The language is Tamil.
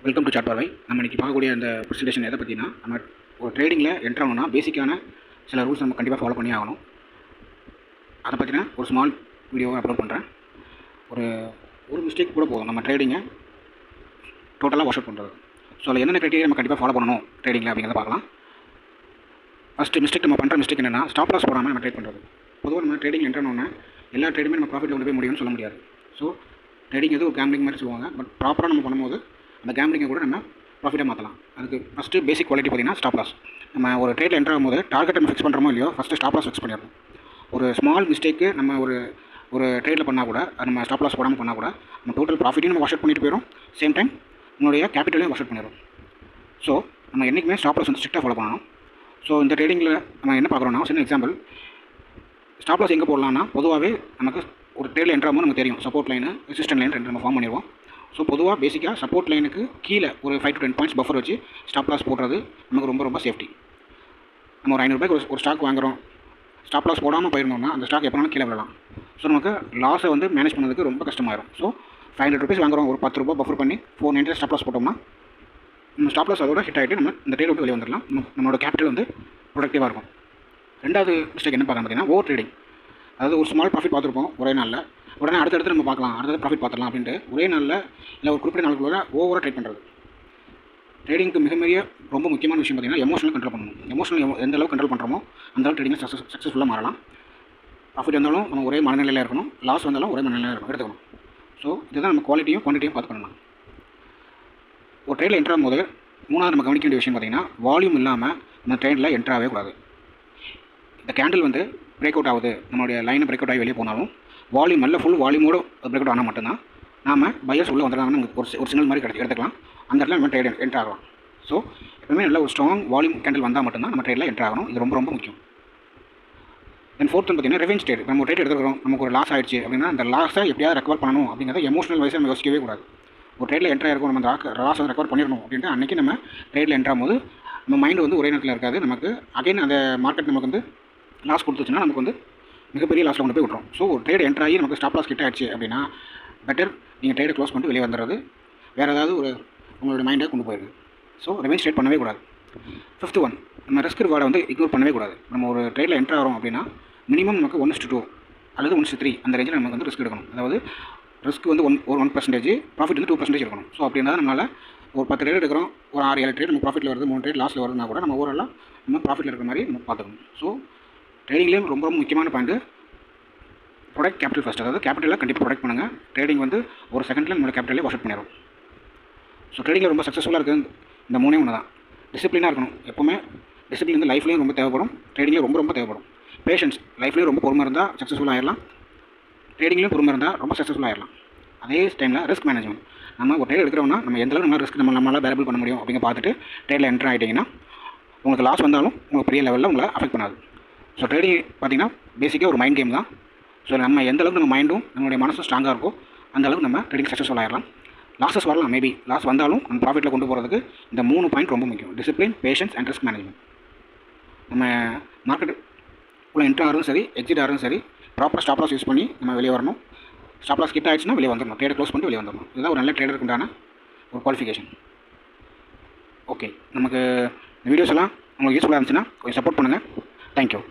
வெல்கம் டு சாட் பார்வை. நம்ம இன்றைக்கி பார்க்கக்கூடிய அந்த ப்ரெசன்டேஷன் எதை பற்றினா, நம்ம ஒரு ட்ரேடிங்கில் என்ட்ரு ஆகணும்னா பேசிக்கான சில ரூல்ஸ் நம்ம கண்டிப்பாக ஃபாலோ பண்ணி ஆகணும். அதை பற்றின ஒரு ஸ்மால் வீடியோவை அப்லோட் பண்ணுறேன். ஒரு மிஸ்டேக் கூட போதும் நம்ம ட்ரேடிங்கை டோட்டலாக வாஷ் அவுட் பண்ணுறது. ஸோ அதில் என்னென்ன க்ரைட்டீரியா நம்ம கண்டிப்பாக ஃபாலோ பண்ணணும் ட்ரேடிங்கில் அப்படிங்கிறத பார்க்கலாம். ஃபஸ்ட்டு மிஸ்டேக் நம்ம பண்ணுற மிஸ்டேக் என்னென்னா, ஸ்டாப் லாஸ் போடாமல் நம்ம ட்ரேட் பண்ணுறது. பொதுவாக நம்ம ட்ரேடிங் என்ட்ரு ஆனோன்னா எல்லா ட்ரேடுமே நம்ம ப்ராஃபிட்டில் கொண்டு போய் முடியும்னு சொல்ல முடியாது. ஸோ ட்ரேடிங் எது ஒரு கேம்பிளிங் மாதிரி சொல்லுவாங்க. பட் ப்ராப்பராக நம்ம பண்ணும்போது அந்த கேம்பிளிங்கை கூட நம்ம ப்ராஃபிட்டாக மாற்றலாம். அதுக்கு ஃபஸ்ட்டு பேசிக் குவாலிட்டி பார்த்திங்கன்னா ஸ்டாப் லாஸ். நம்ம ஒரு ட்ரேடில் என்ட்ரு ஆகும்போது டார்கெட் நம்ம ஃபிக்ஸ் பண்ணுறோமோ இல்லையோ, ஃபஸ்ட்டு ஸ்டாப் லாஸ் ஃபிக்ஸ் பண்ணிடணும். ஒரு ஸ்மால் மிஸ்டேக்கு நம்ம ஒரு ட்ரேடில் பண்ணால் கூட அது நம்ம ஸ்டாப் லாஸ் போடாமல் பண்ணால் கூட நம்ம டோட்டல் ப்ராஃபிட்டையும் நம்ம வாஷ் அவுட் பண்ணிட்டு போயிடும். சேம் டைம் நம்மளுடைய கேபிட்டலையும் வாஷ் அவுட் பண்ணிடும். ஸோ நம்ம என்றைக்குமே ஸ்டாப் லாஸ் வந்து ஸ்ட்ரிக்டாக ஃபாலோ பண்ணணும். ஸோ இந்த ட்ரேடிங்கில் நம்ம என்ன பார்க்குறோன்னா, சின்ன எக்ஸாம்பிள், ஸ்டாப் லாஸ் எங்கே போடலாம்னா, பொதுவாகவே நமக்கு ஒரு ட்ரேடில் என்ட்ரு ஆகும்போது நமக்கு தெரியும் சப்போர்ட் லைனு, ரெசிஸ்டன்ட் லைன் ரெண்டு நம்ம ஃபார்ம் பண்ணிடுவோம். ஸோ பொதுவாக பேசிக்காக சப்போர்ட் லைனுக்கு கீழே ஒரு 5 to 10 பாயிண்ட்ஸ் பஃபர் வச்சு ஸ்டாப் லாஸ் போடுறது நமக்கு ரொம்ப ரொம்ப சேஃப்டி. நம்ம ஒரு 500 ரூபாய்க்கு ஒரு ஸ்டாக் வாங்குகிறோம், ஸ்டாப் லாஸ் போடாமல் போயிருந்தோம்னா அந்த ஸ்டாக் எப்போனாலும் கீழே விடலாம். ஸோ நமக்கு லாஸை வந்து மேனேஜ் பண்ணதுக்கு ரொம்ப கஷ்டமாயிடும். ஸோ 500 rupees வாங்குகிறோம், ஒரு 10 ரூபா பஃபர் பண்ணி 490 ஸ்டாப் லாஸ் போட்டோம்னா நம்ம ஸ்டாப் லாஸ் அதோட ஹிட் ஆகிட்டு நம்ம இந்த ட்ரேட் விட்டு வெளியே வந்துடலாம். நம்மளோட கேபிட்டல் வந்து ப்ரொடக்டிவாக இருக்கும். ரெண்டாவது மிஸ்டேக் என்ன பார்க்கலாம் பார்த்தீங்கன்னா, ஓவர் ட்ரேடிங். அதாவது ஒரு ஸ்மால் ப்ராஃபிட் பார்த்துருப்போம் ஒரே நாளில், உடனே அடுத்தடுத்து நம்ம பார்க்கலாம், அடுத்தது ப்ராஃபிட் பார்த்துலாம் அப்படின்ட்டு ஒரே நாளில் இல்லை ஒரு குறிப்பிட்ட நாளுக்குள்ள ஓவராக ட்ரேட் பண்ணுறது. ட்ரேடிங்க்கு மிக ரொம்ப முக்கியமான விஷயம் பார்த்திங்கன்னா எமோஷனல் கண்ட்ரோல் பண்ணணும். எமோஷனல் எந்த அளவுக்கு கண்ட்ரோல் பண்ணுறோமோ அந்த அளவுக்கு ட்ரேடிங்கில் சக்ஸஸ்ஃபுல்லாக மாறலாம். ப்ராஃபிட் வந்தாலும் நம்ம ஒரே மனநிலையில் இருக்கணும், லாஸ் வந்தாலும் ஒரே மனநிலையில் எடுத்துக்கணும். ஸோ இதுதான் நம்ம குவாலிட்டியும் குவான்டிட்டியும் பார்த்து பண்ணலாம். ஒரு ட்ரேடில் என்ட்ரு ஆகும்போது மூணாவது நம்ம கவனிக்க வேண்டிய விஷயம் பார்த்திங்கன்னா, வால்யூம் இல்லாமல் நம்ம ட்ரேடில் என்ட்ரு ஆகவே கூடாது. இந்த கேண்டில் வந்து பிரேக் அவுட் ஆகுது, நம்மளுடைய லைனை பிரேக் அவுட் ஆகி வெளியே போனாலும் வால்யூம் நல்ல ஃபுல் வால்யூமோடு பிரேக் அவுட் ஆனால் மட்டும்தான் நாம் பையர்ஸ் உள்ளே வந்துடலாம்னு நமக்கு ஒரு சிக்னல் மாதிரி எடுத்துக்கலாம். அந்த இடத்துல நம்ம ட்ரேட் என்ட்ரு ஆகலாம். ஸோ எப்பவுமே நல்ல ஒரு ஸ்ட்ராங் வால்யூம் கேண்டில் வந்தால் மட்டும்தான் நம்ம ட்ரேடில் என்ட்ரு ஆகணும். இது ரொம்ப முக்கியம். தென் ஃபோர்த் பார்த்திங்கன்னா ரெவென்ஸ் ட்ரேட். நம்ம ட்ரேட் எடுத்துக்கிறோம், நமக்கு ஒரு லாஸ் ஆகிடுச்சு அப்படின்னா அந்த லாஸை எப்படியாவது ரெக்கவர் பண்ணணும் அப்படிங்கிறத எமோஷனல் வைஸாக நம்ம யோசிக்கவே கூடாது. ஒரு ட்ரேடில் என்ட்ரு ஆகிருக்கும், நம்ம அந்த லாஸை ரெக்கவர் பண்ணிடணும் அப்படின்ட்டு அன்றைக்கி நம்ம ட்ரேடில் என்ட்ரு ஆகும்போது நம்ம மைண்டு வந்து ஒரே நேரத்தில் இருக்காது. நமக்கு அகைன் அந்த மார்க்கெட் நமக்கு வந்து லாஸ் கொடுத்துச்சுன்னா நமக்கு வந்து மிகப்பெரிய லாஸில் கொண்டு போய் விட்றோம். ஸோ ஒரு ட்ரேட் என்ட்ரு ஆகி நமக்கு ஸ்டாப் லாஸ் கிட்ட ஆகிடுச்சு அப்படின்னா பெட்டர் நீங்கள் ட்ரேடை க்ளோஸ் பண்ணிட்டு வெளியே வந்துடுறது, வேறு ஏதாவது உங்களோட மைண்டை கொண்டு போயிடுது. ஸோ ரெவென்ஸ் ட்ரேட் பண்ணவே கூடாது. ஃபிஃப்த் ஒன், நம்ம ரிஸ்க் ரிவார்டை வந்து இக்னோர் பண்ணவே கூடாது. நம்ம ஒரு ட்ரேடில் என்ட்ரு ஆகிறோம் அப்படின்னா மினிமம் நமக்கு 1:2 அல்லது 1:3 அந்த ரேஞ்சில் நமக்கு வந்து ரிஸ்க் எடுக்கணும். அதாவது ரிஸ்க் வந்து 1%, ப்ராஃபிட் வந்து 2% இருக்கணும். ஸோ அப்படின்னா நம்மளால் ஒரு 10 ட்ரேட் எடுக்கிறோம், ஒரு 6-7 ட்ரேட் நம்ம ப்ராஃபிட்டில் வருது, 3 ட்ரேட் லாஸில் வருதுன்னா கூட நம்ம ஓவராலாக நம்ம ப்ராஃபிட்டில் இருக்கிற மாதிரி நம்ம பார்த்துக்கணும். ஸோ ட்ரேடிங்லேயும் ரொம்ப முக்கியமான பாயிண்ட் ப்ரொடக்ட் கேபிட்டல் ஃபஸ்ட். அதாவது கேபிட்டலில் கண்டிப்பாக ப்ரொடக்ட் பண்ணுங்கள். ட்ரேடிங் வந்து ஒரு செகண்டில் நம்மளோட கேபிட்டலே வாஷ் அவுட் பண்ணிடும். ஸோ ட்ரேடிங்கில் ரொம்ப சக்ஸஸ்ஃபுல்லாக இருக்குது இந்த மூணே ஒன்று தான். டிசிப்ளினாக இருக்கணும். எப்போவுமே டிசிப்ளின் வந்து லைஃப்லேயும் ரொம்ப தேவைப்படும், ட்ரேடிங்லேயும் ரொம்ப தேவைப்படும். பேஷன்ஸ் லைஃப்லேயும் ரொம்ப பொறுமை இருந்தால் சக்ஸஸ்ஃபுல்லாக ஆயிடலாம், ட்ரேடிங்லேயும் பொறுமை இருந்தால் ரொம்ப சக்ஸஸ்ஃபுல்லாக ஆயிடலாம். அதே டைமில் ரிஸ்க் மேனேஜ்மெண்ட். நம்ம ஒரு ட்ரேட் எடுக்கிறோம்னா நம்ம எந்த அளவுக்கு நம்ம ரிஸ்க் நம்மளால் பேரபிள் பண்ண முடியும் அப்படிங்க பார்த்துட்டு ட்ரேடில் என்ட்ரு ஆகிட்டிங்கன்னா உங்களுக்கு லாஸ் வந்தாலும் உங்களுக்கு பெரிய லெவலில் உங்களை அஃபெக்ட் பண்ணாது. ஸோ ட்ரேடிங் பார்த்திங்கன்னா பேசிக்காக ஒரு மைண்ட் கேம் தான். ஸோ நம்ம எந்த அளவுக்கு நம்ம மைண்டும் நம்மளுடைய மனசும் ஸ்ட்ராங்காக இருக்கோ அந்த அளவுக்கு நம்ம ட்ரேடிங் சக்ஸஸ்ஃபுல் ஆகிடலாம். லாஸஸ் வரலாம், மேபி லாஸ் வந்தாலும் நம்ம ப்ராஃபிட்டில் கொண்டு போகிறதுக்கு இந்த 3 பாயிண்ட் ரொம்ப முக்கியம். Discipline, patience and risk management. நம்ம மார்க்கெட் உள்ள என்ட்ரு ஆகிறதும் சரி, எக்ஸிட் ஆகிறதும் சரி, ப்ராப்பர் ஸ்டாப் லாஸ் யூஸ் பண்ணி நம்ம வெளியே வரணும். ஸ்டாப் லாஸ் கிட்ட ஆகிடுச்சுன்னா வெளியே வந்துடணும், ட்ரேடை க்ளோஸ் பண்ணிட்டு வெளியே வந்துடணும். இதுதான் ஒரு நல்ல ட்ரேடருக்கு உண்டான ஒரு குவாலிஃபிகேஷன். ஓகே, நமக்கு இந்த வீடியோஸ் எல்லாம் உங்களுக்கு யூஸ்ஃபுல்லாக இருந்துச்சுன்னா கொஞ்சம் சப்போர்ட் பண்ணுங்கள். தேங்க்யூ.